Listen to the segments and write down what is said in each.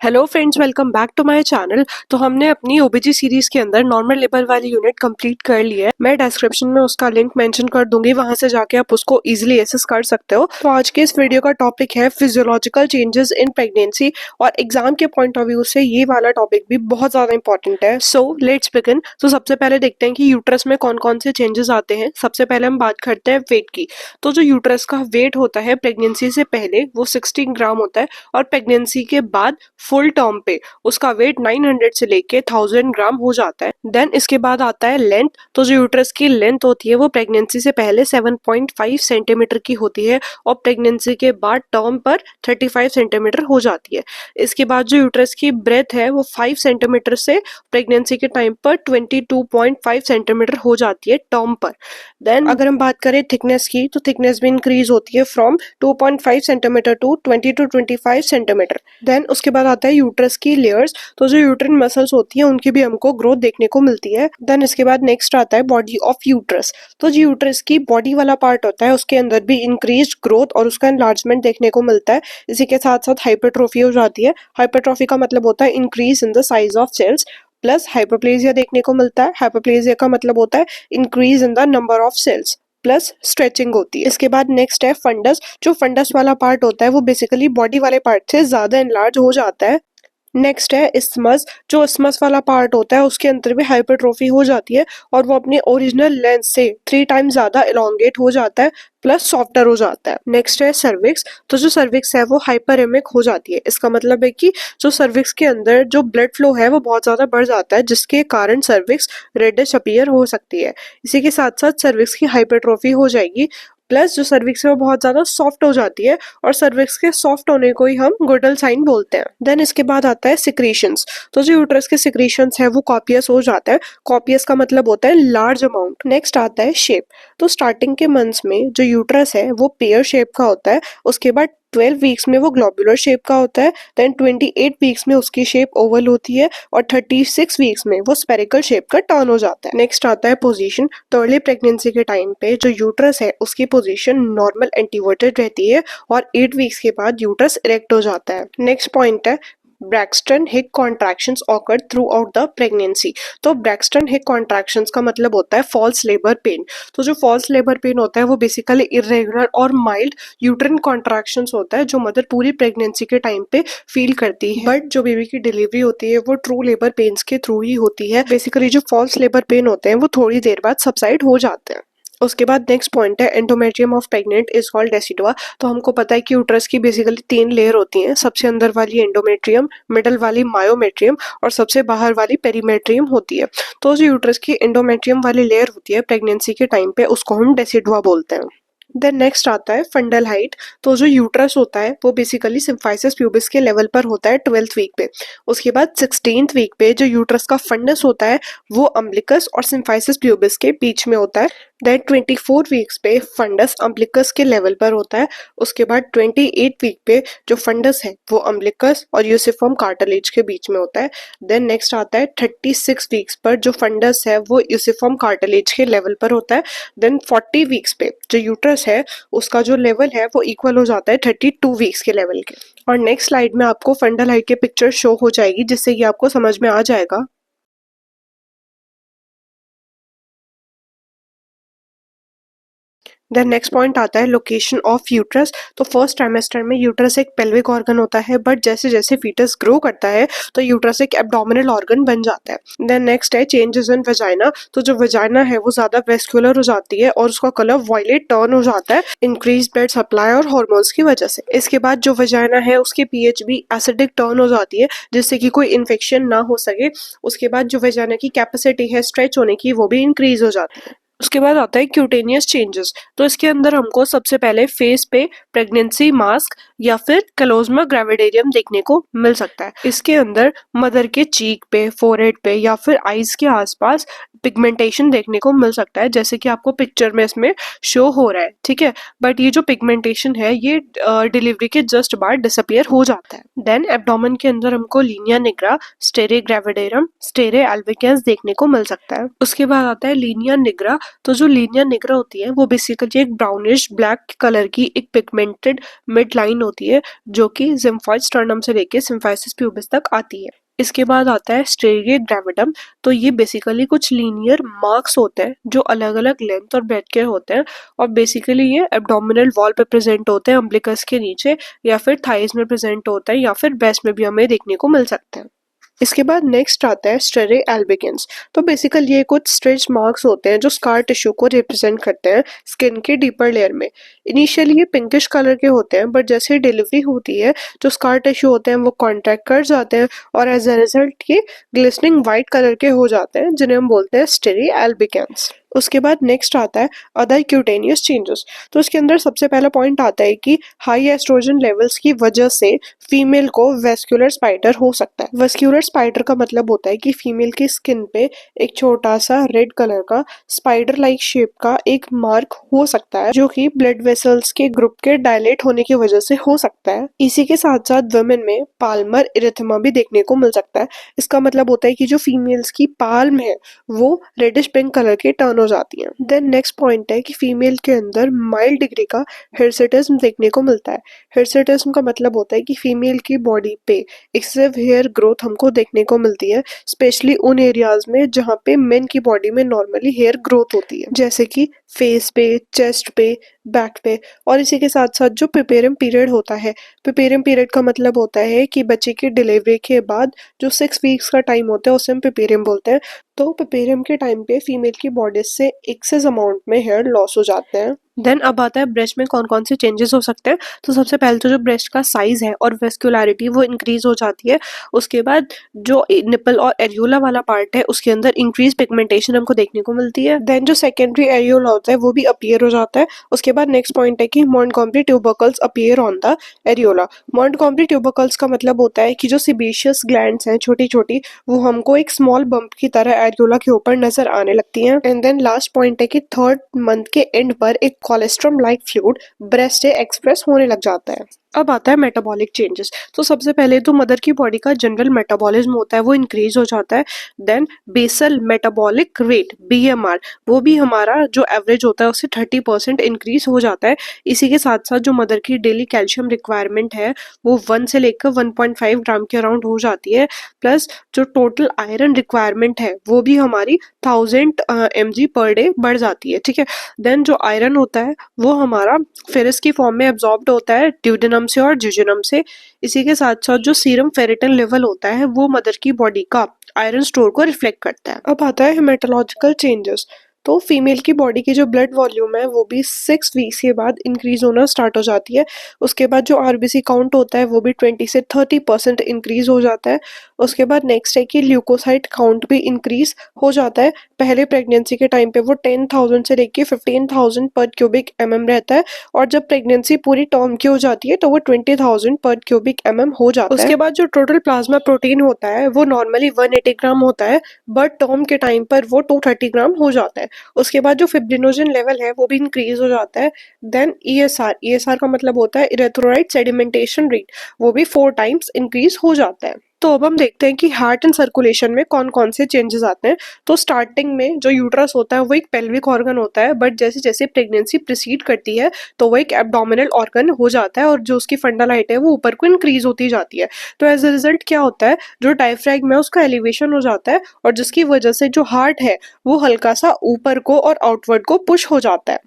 Hello friends, welcome back to my channel. तो हमने अपनी ओबीजी सीरीज के अंदर नॉर्मल लेवल वाली यूनिट कंप्लीट कर ली है। मैं डिस्क्रिप्शन में उसका लिंक मेंशन कर दूंगी, वहां से जाके आप उसको इजीली एक्सेस कर सकते हो। तो आज के इस वीडियो का टॉपिक है फिजियोलॉजिकल चेंजेस इन प्रेगनेंसी, और एग्जाम के पॉइंट ऑफ व्यू से ये वाला टॉपिक भी बहुत ज्यादा इंपॉर्टेंट है। So let's begin. तो सबसे पहले देखते हैं कि यूट्रस में कौन कौन से चेंजेस आते हैं। सबसे पहले हम बात करते हैं वेट की। तो जो यूट्रस का वेट होता है प्रेगनेंसी से पहले वो 16 ग्राम होता है, और प्रेगनेंसी के बाद फुल टर्म पे उसका वेट 900 से लेके 1000 ग्राम हो जाता है। देन इसके बाद आता है लेंथ। तो जो यूट्रस की लेंथ होती है वो प्रेगनेंसी से पहले 7.5 सेंटीमीटर की होती है, और प्रेगनेंसी के बाद टर्म पर 35 सेंटीमीटर हो जाती है। इसके बाद जो यूट्रस की ब्रेथ है वो 5 सेंटीमीटर से प्रेगनेंसी के टाइम पर 22.5 सेंटीमीटर हो जाती है टर्म पर। देन अगर हम बात करें थिकनेस की, तो थिकनेस भी इंक्रीज होती है from 2.5 centimetre to 20 to 25 centimetre. Then उसके बाद आता है यूट्रस की लेयर्स। तो जो यूट्रिन मसल्स होती है उनकी भी हमको ग्रोथ देखने को मिलती है। देन इसके बाद नेक्स्ट आता है बॉडी ऑफ यूट्रस। तो जो यूट्रस की बॉडी वाला पार्ट होता है उसके अंदर भी इंक्रीज ग्रोथ और उसका एनलार्जमेंट देखने को मिलता है। इसी के साथ साथ हाइपरट्रोफी हो जाती है। हाइपरट्रोफी का मतलब होता है increase in the size of cells, plus hyperplasia देखने को मिलता है। हाइपरप्लेजिया का मतलब होता है increase in the number of cells, plus stretching होती है। इसके बाद नेक्स्ट है फंडस। जो फंडस वाला पार्ट होता है वो बेसिकली बॉडी वाले पार्ट से ज्यादा एनलार्ज हो जाता है। नेक्स्ट है इस्मस। जो इस्मस वाला पार्ट होता है उसके अंदर भी हाइपरट्रोफी हो जाती है, और वो अपने ओरिजिनल लेंथ से 3 टाइम्स ज्यादा एलोंगेट हो जाता है, प्लस सॉफ्टर हो जाता है। नेक्स्ट है सर्विक्स। तो जो सर्विक्स है वो हाइपरेमिक हो जाती है। इसका मतलब है कि जो सर्विक्स के अंदर जो ब्लड फ्लो है वो बहुत ज्यादा बढ़ जाता है, जिसके कारण सर्विक्स रेडिश अपीयर हो सकती है। इसी के साथ साथ सर्विक्स की हाइपरट्रोफी हो जाएगी, प्लस जो सर्विक्स है वो बहुत ज्यादा सॉफ्ट हो जाती है, और सर्विक्स के सॉफ्ट होने को ही हम गुडल साइन बोलते हैं। देन इसके बाद आता है सिक्रीशंस। तो जो यूट्रस के सिक्रीशंस है वो कॉपियस हो जाता है। कॉपियस का मतलब होता है लार्ज अमाउंट। नेक्स्ट आता है शेप। तो स्टार्टिंग के मंथ्स में जो यूट्रस है वो पेयर शेप का होता है। उसके बाद 12 वीक्स में वो ग्लोबुलर शेप का होता है। देन 28 वीक्स में उसकी शेप ओवल होती है, और 36 वीक्स में वो स्पेरिकल शेप का टर्न हो जाता है। नेक्स्ट आता है पोजीशन। तो अर्ली प्रेगनेंसी के टाइम पे जो यूट्रस है उसकी पोजीशन नॉर्मल एंटीवर्टेड रहती है, और 8 वीक्स के बाद यूट्रस इरेक्ट हो जाता है। नेक्स्ट पॉइंट है ब्रैक्सटन हिक contractions occur through out the pregnancy. तो ब्रैक्सटन हिक कॉन्ट्रैक्शंस का मतलब होता है फॉल्स लेबर पेन। तो जो फॉल्स लेबर पेन होता है वो बेसिकली इरेगुलर और माइल्ड यूट्रिन कॉन्ट्रैक्शंस होता है, जो मदर पूरी प्रेगनेंसी के टाइम पे फील करती है। बट जो बेबी की डिलीवरी होती है वो ट्रू लेबर पेन्स के थ्रू ही होती है। बेसिकली जो फॉल्स लेबर पेन होते हैं वो थोड़ी देर बाद सबसाइड हो जाते हैं। उसके बाद नेक्स्ट पॉइंट है endometrium of pregnant is called decidua. तो हमको पता है कि यूट्रस की बेसिकली 3 लेयर होती हैं। सबसे अंदर वाली एंडोमेट्रियम, मिडल वाली मायोमेट्रियम, और सबसे बाहर वाली पेरीमेट्रियम होती है। तो जो यूट्रस की एंडोमेट्रियम वाली लेयर होती है प्रेगनेंसी के टाइम पे उसको हम डेसिडुआ बोलते हैं। देन नेक्स्ट आता है फंडल हाइट। तो जो यूट्रस होता है वो बेसिकली सिम्फाइसिस प्यूबिस के लेवल पर होता है 12th वीक पे। उसके बाद 16th वीक पे जो यूट्रस का फंडस होता है वो अम्बिलिकस और सिम्फाइसिस प्यूबिस के बीच में होता है। देन 24 वीक्स पे फंडस अम्बिलिकस के लेवल पर होता है। उसके बाद 28 वीक पे जो फंडस है वो अम्बिलिकस और यूसिफॉर्म कार्टिलेज के बीच में होता है। देन नेक्स्ट आता है 36 वीक्स पर जो फंडस है वो यूसिफॉर्म कार्टिलेज के लेवल पर होता है। देन 40 वीक्स पे जो यूट्रस है उसका जो लेवल है वो इक्वल हो जाता है 32 वीक्स के लेवल के। और नेक्स्ट स्लाइड में आपको फंडल हाइट के पिक्चर शो हो जाएगी, जिससे कि आपको समझ में आ जाएगा। देन नेक्स्ट पॉइंट आता है लोकेशन ऑफ यूट्रस। तो फर्स्ट ट्राइमेस्टर में यूट्रस एक पेल्विक ऑर्गन होता है, बट जैसे जैसे फीटस ग्रो करता है तो यूट्रस एक एब्डोमिनल ऑर्गन बन जाता है। देन नेक्स्ट है चेंजेस इन वेजाइना। तो जो वेजाइना है वो ज्यादा वेस्कुलर हो जाती है, और उसका कलर वायलेट टर्न हो जाता है इंक्रीज ब्लड सप्लाई और हॉर्मोन्स की वजह से। इसके बाद जो वेजाइना है उसकी पीएच भी एसिडिक टर्न हो जाती है, जिससे कि कोई इन्फेक्शन ना हो सके। उसके बाद जो वेजाइना की कैपेसिटी है स्ट्रेच होने की वो भी इंक्रीज हो जाती है। उसके बाद आता है क्यूटेनियस चेंजेस। तो इसके अंदर हमको सबसे पहले फेस पे प्रेगनेंसी मास्क या फिर क्लोज्मा ग्रेविडेरियम देखने को मिल सकता है। इसके अंदर मदर के चीक पे, फोरहेड पे या फिर आईज के आसपास पिगमेंटेशन देखने को मिल सकता है, जैसे कि आपको पिक्चर में इसमें शो हो रहा है, ठीक है। बट ये जो पिगमेंटेशन है ये डिलीवरी के जस्ट बाद डिसअपियर हो जाता है। देन एब्डोमेन के अंदर हमको लीनिया निग्रा, स्टेरे ग्रेविडेरम, स्टेरे एल्बिकेंस देखने को मिल सकता है। उसके बाद आता है लीनिया निग्रा। तो जो लीनिया निग्रा होती है वो बेसिकली एक ब्राउनिश ब्लैक कलर की एक पिगमेंटेड मिड लाइन होती है जो कि जिम्फॉइड स्टर्नम से लेके सिम्फाइसिस प्यूबिस तक आती है। इसके बाद आता है स्टेरिया ग्रेविडम। तो ये बेसिकली कुछ लीनियर मार्क्स होते हैं जो अलग अलग लेंथ और ब्रेथ के होते हैं और बेसिकली ये एब्डोमिनल वॉल पे प्रेजेंट होते हैं, अम्बिलिकस के नीचे या फिर थाइज में प्रेजेंट होता है या फिर ब्रेस्ट में भी हमें देखने को मिल सकते हैं। इसके बाद नेक्स्ट आता है स्टेरे एल्बिगेंस। तो बेसिकली ये कुछ स्ट्रेच मार्क्स होते हैं जो स्कार टिश्यू को रिप्रेजेंट करते हैं स्किन के डीपर लेयर में। इनिशियली ये पिंकिश कलर के होते हैं बट जैसे डिलीवरी होती है जो स्कार टिश्यू होते हैं वो कॉन्ट्रैक्ट कर जाते हैं और एज अ रिजल्ट ये ग्लिसनिंग वाइट कलर के हो जाते हैं जिन्हें हम बोलते हैं स्टेरे एल्बिगेंस। उसके बाद नेक्स्ट आता है अदर क्यूटेनियस चेंजेस। तो इसके अंदर सबसे पहला पॉइंट आता है कि हाई एस्ट्रोजन लेवल्स की वजह से फीमेल को वेस्कुलर स्पाइडर हो सकता है। वेस्कुलर स्पाइडर का मतलब होता है कि फीमेल की स्किन पे एक छोटा सा रेड कलर का स्पाइडर लाइक शेप का एक मार्क हो सकता है जो कि ब्लड वेसल्स के ग्रुप के डायलेट होने की वजह से हो सकता है। इसी के साथ साथ वुमेन में पाल्मर इरिथेमा भी देखने को मिल सकता है। इसका मतलब होता है कि जो फीमेल्स की पाल्म है वो रेडिश पिंक कलर के टर्न हो जाती है। देन नेक्स्ट पॉइंट है कि फीमेल के अंदर माइल्ड डिग्री का हिर्सुटिज्म देखने को मिलता है। हिर्सुटिज्म का मतलब होता है कि फीमेल की बॉडी पे एक्सेसिव हेयर ग्रोथ हमको देखने को मिलती है, स्पेशली उन एरियाज में जहाँ पे मेन की बॉडी में नॉर्मली हेयर ग्रोथ होती है, जैसे कि फेस पे, चेस्ट पे, बैक पे। और इसी के साथ साथ जो प्रिपेरियम पीरियड होता है, प्रिपेरियम पीरियड का मतलब होता है कि बच्चे की डिलीवरी के बाद जो 6 वीक्स का टाइम होता है उसे हम प्रिपेरियम बोलते हैं। तो प्रिपेरियम के टाइम पे फीमेल की बॉडी से एक्सेस अमाउंट में हेयर लॉस हो जाते हैं। देन अब आता है ब्रेस्ट में कौन कौन से चेंजेस हो सकते हैं। तो सबसे पहले तो जो ब्रेस्ट का साइज है और वेस्कुलरिटी वो इंक्रीज हो जाती है। उसके बाद जो निपल और एरियोला वाला पार्ट है उसके अंदर इंक्रीज पिगमेंटेशन हमको देखने को मिलती है। देन जो सेकेंडरी एरियोला होता है वो भी अपीयर हो जाता है। उसके बाद नेक्स्ट पॉइंट है कि Montgomery tubercles appear on the areola. Montgomery tubercles का मतलब होता है कि जो सिबेशियस ग्लैंड्स हैं छोटी छोटी वो हमको एक स्मॉल बम्प की तरह एरियोला के ऊपर नजर आने लगती हैं। एंड देन लास्ट पॉइंट है कि 3rd मंथ के एंड पर एक कोलेस्ट्रम लाइक फ्लूइड ब्रेस्ट से एक्सप्रेस होने लग जाता है। अब आता है मेटाबॉलिक चेंजेस। तो सबसे पहले तो मदर की बॉडी का जनरल मेटाबॉलिज्म होता है वो इंक्रीज हो जाता है। Then basal metabolic rate BMR वो भी हमारा जो एवरेज होता है उससे 30% इंक्रीज हो जाता है। इसी के साथ साथ जो मदर की डेली कैल्शियम रिक्वायरमेंट है वो 1 से लेकर 1.5 ग्राम के अराउंड हो जाती है। प्लस जो टोटल आयरन रिक्वायरमेंट है वो भी हमारी 1000 mg पर डे बढ़ जाती है। ठीक है। देन जो आयरन होता है वो हमारा फेरस की फॉर्म में एब्जॉर्ब्ड होता है ड्यूडेनम से और जुजुनम से। इसी के साथ साथ जो सीरम फेरिटिन लेवल होता है वो मदर की बॉडी का आयरन स्टोर को रिफ्लेक्ट करता है। अब आता है हेमेटोलॉजिकल चेंजेस। तो फीमेल की बॉडी की जो ब्लड वॉल्यूम है वो भी 6 वीक्स के बाद इंक्रीज होना स्टार्ट हो जाती है। उसके बाद जो RBC काउंट होता है वो भी 20 से 30% इंक्रीज हो जाता है। उसके बाद नेक्स्ट है कि ल्यूकोसाइट काउंट भी इंक्रीज हो जाता है। पहले प्रेगनेंसी के टाइम पे वो 10,000 से लेके 15,000 पर क्यूबिक mm रहता है और जब प्रेगनेंसी पूरी टर्म की हो जाती है तो वो 20,000 पर क्यूबिक mm हो जाता है। उसके बाद जो टोटल प्लाज्मा प्रोटीन होता है वो नॉर्मली 180 ग्राम होता है बट टर्म के टाइम पर वो 230 ग्राम हो जाता है। उसके बाद जो फिब्रिनोजन लेवल है वो भी इंक्रीज हो जाता है। देन ESR का मतलब होता है इरेथ्रोराइट सेडिमेंटेशन रेट, वो भी 4 टाइम्स इंक्रीज हो जाता है। तो अब हम देखते हैं कि हार्ट एंड सर्कुलेशन में कौन कौन से चेंजेस आते हैं। तो स्टार्टिंग में जो यूट्रस होता है वो एक पेल्विक ऑर्गन होता है बट जैसे जैसे प्रेगनेंसी प्रोसीड करती है तो वो एक एब्डोमिनल ऑर्गन हो जाता है और जो उसकी फंडल हाइट है वो ऊपर को इंक्रीज होती जाती है। तो एज अ रिजल्ट क्या होता है, जो डायफ्रैगम है उसका एलिवेशन हो जाता है और जिसकी वजह से जो हार्ट है वो हल्का सा ऊपर को और आउटवर्ड को पुश हो जाता है।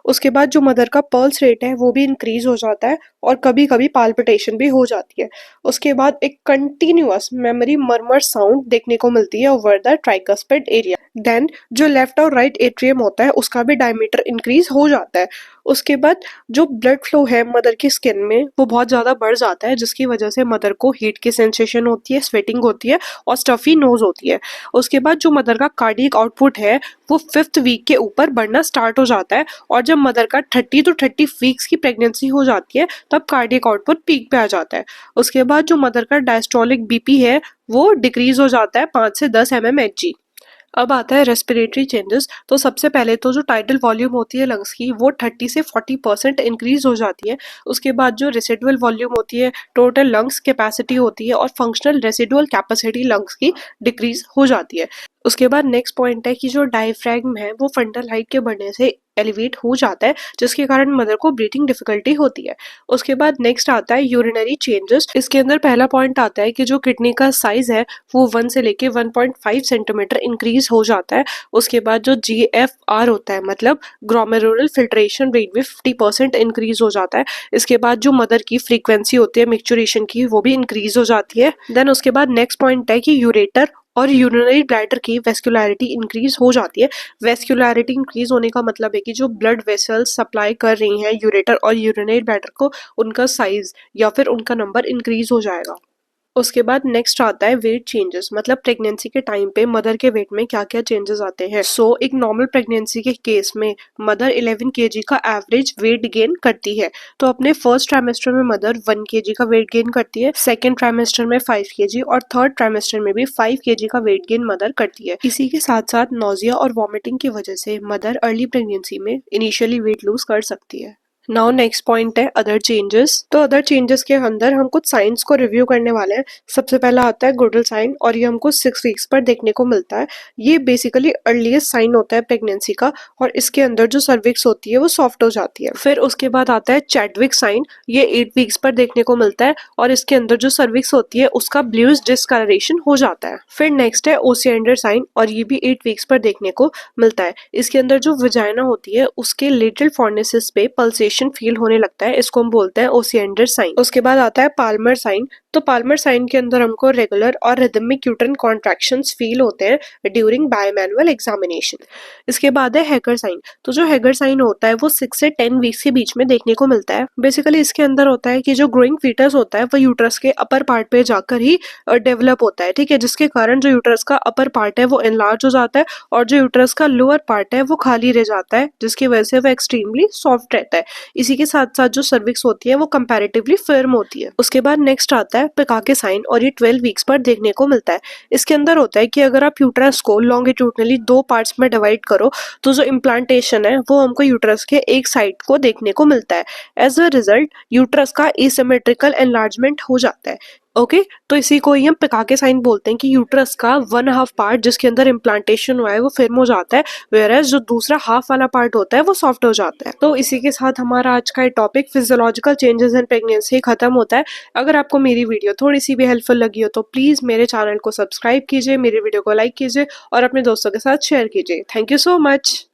उसके बाद जो मदर का पल्स रेट है वो भी इंक्रीज हो जाता है और कभी कभी पाल्पिटेशन भी हो जाती है। उसके बाद एक कंटिन्यूअस मेमोरी मरमर साउंड देखने को मिलती है over the tricuspid area. Then जो लेफ्ट और राइट एट्रियम होता है उसका भी डायमीटर इंक्रीज हो जाता है। उसके बाद जो ब्लड फ्लो है मदर की स्किन में वो बहुत ज़्यादा बढ़ जाता है जिसकी वजह से मदर को हीट की सेंसेशन होती है, स्वेटिंग होती है और स्टफी नोज होती है। उसके बाद जो मदर का कार्डियक आउटपुट है वो 5th वीक के ऊपर बढ़ना स्टार्ट हो जाता है और जब मदर का 30 to 30 वीक्स की प्रेगनेंसी हो जाती है तब कार्डियक आउटपुट पीक पे आ जाता है। उसके बाद जो मदर का डायस्टोलिक BP है वो डिक्रीज हो जाता है 5 से 10 mmHg। अब आता है रेस्पिरेटरी चेंजेस। तो सबसे पहले तो जो टाइडल वॉल्यूम होती है लंग्स की वो 30 से 40% इंक्रीज हो जाती है। उसके बाद जो रेसिडुअल वॉल्यूम होती है, टोटल लंग्स कैपेसिटी होती है और फंक्शनल रेसिडुअल कैपेसिटी लंग्स की डिक्रीज हो जाती है। उसके बाद नेक्स्ट पॉइंट है कि जो डायफ्रैगम है वो फंटल हाइट के बढ़ने से एलिवेट हो जाता है, जिसके कारण मदर को ब्रीथिंग डिफिकल्टी होती है। उसके बाद नेक्स्ट आता है यूरिनरी चेंजेस। इसके अंदर पहला पॉइंट आता है कि जो किडनी का साइज है वो 1 से लेके 1.5 सेंटीमीटर इंक्रीज हो जाता है। उसके बाद जो GFR होता है मतलब ग्लोमेरुलर फिल्ट्रेशन रेट भी 50% इंक्रीज हो जाता है। इसके बाद जो मदर की फ्रीक्वेंसी होती है मैच्योरेशन की वो भी इंक्रीज हो जाती है। देन उसके बाद नेक्स्ट पॉइंट है कि यूरेटर और यूरिनरी ब्लैडर की वेस्कुलरिटी इंक्रीज हो जाती है। वेस्कुलरिटी इंक्रीज होने का मतलब है कि जो ब्लड वेसल्स सप्लाई कर रही हैं यूरेटर और यूरिनरी ब्लैडर को, उनका साइज या फिर उनका नंबर इंक्रीज हो जाएगा। उसके बाद नेक्स्ट आता है वेट चेंजेस, मतलब प्रेगनेंसी के टाइम पे मदर के वेट में क्या क्या चेंजेस आते हैं। एक नॉर्मल प्रेगनेंसी के केस में मदर 11 kg का एवरेज वेट गेन करती है। तो अपने फर्स्ट ट्राइमेस्टर में मदर 1 kg का वेट गेन करती है, सेकेंड ट्राइमेस्टर में 5 kg और थर्ड ट्राइमेस्टर में भी 5 kg का वेट गेन मदर करती है। इसी के साथ साथ नोजिया और वॉमिटिंग की वजह से मदर अर्ली प्रेगनेंसी में इनिशियली वेट लूज कर सकती है। नाउ नेक्स्ट पॉइंट है अदर चेंजेस। तो अदर चेंजेस के अंदर हम कुछ साइंस को रिव्यू करने वाले हैं। सबसे पहला आता है ग्रोडल साइन और ये हमको 6 वीक्स पर देखने को मिलता है। ये बेसिकली अर्लीस्ट साइन होता है प्रेगनेंसी का और इसके अंदर जो सर्विक्स होती है वो सॉफ्ट हो जाती है। फिर उसके बाद आता है चैडविक साइन, ये 8 वीक्स पर देखने को मिलता है और इसके अंदर जो सर्विक्स होती है उसका ब्लूइश डिस्कलरेशन हो जाता है। फिर नेक्स्ट है ओसिएंडर साइन और ये भी 8 वीक्स पर देखने को मिलता है। इसके अंदर जो वजाइना होती है उसके लेटरल फॉर्निसेस पे पल्सेशन फील होने लगता है, इसको हम बोलते हैं ओसिएंडर साइन। उसके बाद आता है पाल्मर साइन। तो पाल्मर साइन के अंदर हमको रेगुलर और रिदमिक यूट्राइन कॉन्ट्रैक्शंस फील होते हैं ड्यूरिंग बायोमैनुअल एग्जामिनेशन। इसके बाद है हैगर साइन। तो जो हैगर साइन होता है वो 6 से 10 वीक्स के बीच में देखने को मिलता है। बेसिकली इसके अंदर होता है कि जो ग्रोइंग फीटस होता है वो यूट्रस के अपर पार्ट पे जाकर ही डेवलप होता है, ठीक है, जिसके कारण जो यूट्रस का अपर पार्ट है वो एनलार्ज हो जाता है और जो यूट्रस का लोअर पार्ट है वो खाली रह जाता है, जिसकी वजह से वो एक्सट्रीमली सॉफ्ट रहता है। इसी के साथ साथ जो सर्विक्स होती है वो कंपैरेटिवली फर्म होती है। उसके बाद नेक्स्ट आता है पिकाके साइन और ये 12 वीक्स पर देखने को मिलता है। इसके अंदर होता है कि अगर आप यूट्रस को लॉन्गिट्यूडनली 2 पार्ट्स में डिवाइड करो तो जो इम्प्लांटेशन है वो हमको यूट्रस के एक साइड को देखने को मिलता है। एज अ रिजल्ट यूट्रस का एसिमेट्रिकल एनलार्जमेंट हो जाता है। ओके तो इसी को ही हम पिकाके साइन बोलते हैं कि यूट्रस का 1/2 पार्ट जिसके अंदर इम्प्लांटेशन हुआ है वो फर्म हो जाता है, वेयरएज जो दूसरा हाफ वाला पार्ट होता है वो सॉफ्ट हो जाता है। तो इसी के साथ हमारा आज का topic physiological changes in pregnancy खत्म होता है। अगर आपको मेरी वीडियो थोड़ी सी भी हेल्पफुल लगी हो तो प्लीज मेरे चैनल को सब्सक्राइब कीजिए, मेरे वीडियो को लाइक कीजिए और अपने दोस्तों के साथ शेयर कीजिए। Thank you so much.